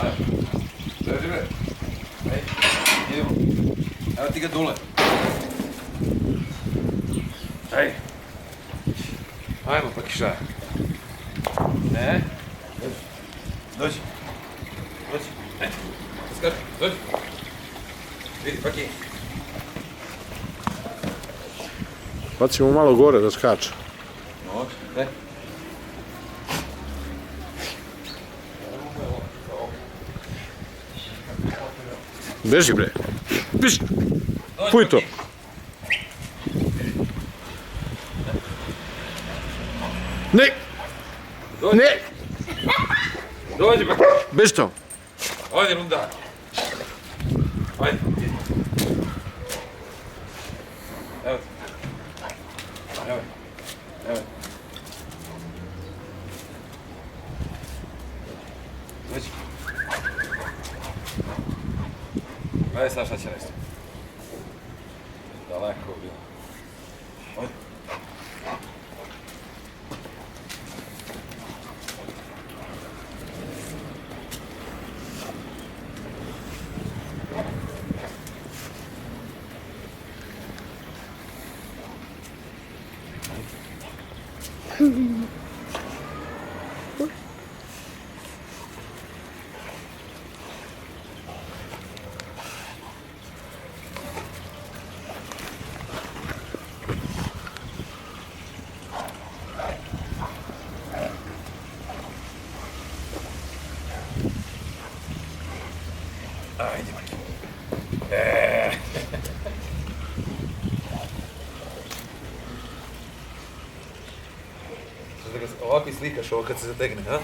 Ajde. Drži bre. Ej, idemo. Evo ti ga dule. Ej. Ajmo pa kiša. Ne. Dođi. Dođi. Ej. Skači. Dođi. Vidi, paki. Bacimo malo gore da skače. Može. Ne. Beži bre. Beži. Puj to. Ne. Ne. Dođi pa. Beži to. Ajde, runda. Ajde. Evo ti. Evo. Evo. Dođi. Gledaj sad šta će nešto. Daleko bilo. Ajde. Ajde, Maki. Što da ga ovako i slikaš ovo kad se zategne, ha?